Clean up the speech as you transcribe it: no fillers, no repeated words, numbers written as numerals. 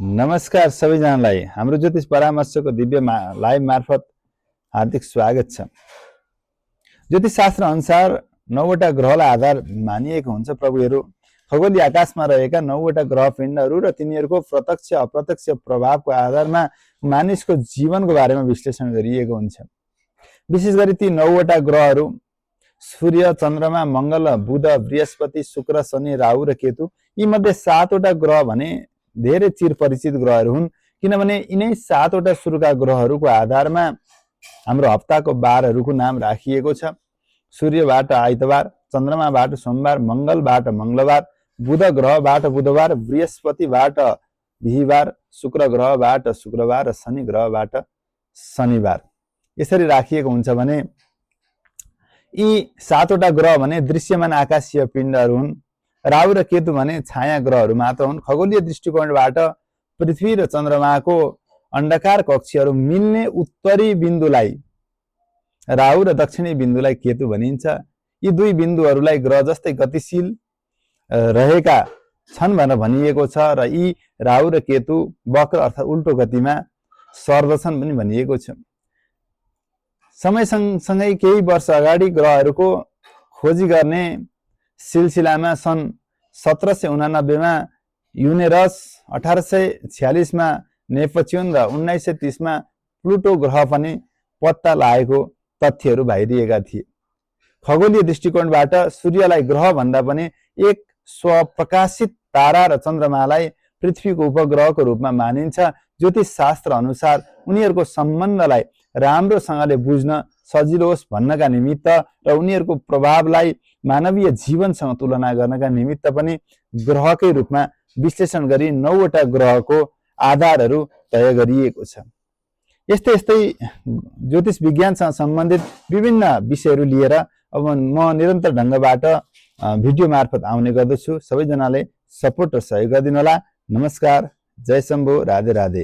नमस्कार सबैजनालाई हाम्रो ज्योतिष परामर्शको दिव्य लाइभ मार्फत हार्दिक स्वागत छ। ज्योतिष शास्त्र अनुसार 9वटा ग्रहलाई आधार मानिएको हुन्छ। प्रभुहरू खगोलीय आकाशमा रहेका 9वटा ग्रह पिण्डहरू र तिनीहरूको प्रत्यक्ष अप्रत्यक्ष प्रभावको आधारमा मानिसको जीवनको बारेमा विश्लेषण गरिएको हुन्छ। विशेष गरी ती 9वटा ग्रहहरू सूर्य, चन्द्रमा, मंगल, बुध, बृहस्पति, शुक्र, शनि, राहु र केतु, यी मध्ये 7वटा ग्रह भने धेरै चिर परिचित ग्रहहरू हुन्, किनभने यिनै 7वटा सुरुका ग्रहहरूको आधारमा हाम्रो हप्ताको बारहरूको नाम राखिएको छ। सूर्यबाट आइतबार, चन्द्रमाबाट सोमबार, मंगलबाट मंगलबार, बुध ग्रहबाट बुधबार, बृहस्पतिबाट बिहीबार, शुक्र ग्रहबाट शुक्रबार र शनि ग्रहबाट शनिबार, यसरी राखिएको हुन्छ। भने यी 7वटा ग्रह भने दृश्यमान आकाशीय पिण्डहरू हुन्। राहु र केतु भने छाया ग्रहहरू मात्र हुन्। खगोलीय दृष्टिकोणबाट पृथ्वी र चन्द्रमाको अंडाकार कक्षहरू मिल्ने उत्तरी बिन्दुलाई राहु र दक्षिणी बिन्दुलाई केतु भनिन्छ। यी दुई बिन्दुहरूलाई ग्रह जस्तै गतिशील रहेका छन् भनेर भनिएको छ र यी राहु र केतु वक्र अर्थात् उल्टो गतिमा सर्दछन् पनि भनिएको छ। समय सँगसँगै केही वर्ष अगाडि ग्रहहरूको खोजी गर्ने सिलसिलामा सन् 1789 मा युरेनस, 1846 मा नेपच्यून र 1930 मा प्लुटो ग्रह पनि पत्ता लागेको तथ्यहरू बाहिरिएका थिए। खगोलीय दृष्टिकोणबाट सूर्यलाई ग्रह भन्दा पनि एक स्वप्रकाशित तारा र चन्द्रमालाई पृथ्वीको उपग्रहको रूपमा मानिन्छ। ज्योतिष शास्त्र अनुसार उनीहरूको सम्बन्धलाई राम्रोसँगले बुझ्न सजिलो होस् भन्नका निमित्त र उनीहरूको प्रभावलाई मानवीय जीवनसँग तुलना गर्नका निमित्त पनि ग्रहकै रूपमा विश्लेषण गरी 9वटा ग्रहको आधारहरू तय गरिएको छ। यस्तै यस्तै ज्योतिष विज्ञानसँग सम्बन्धित विभिन्न विषयहरू लिएर अब म निरन्तर ढङ्गबाट भिडियो मार्फत आउने गर्दछु। सबैजनाले सपोर्ट र सहयोग गरिदिनु होला। नमस्कार, जय शम्भो, राधे राधे।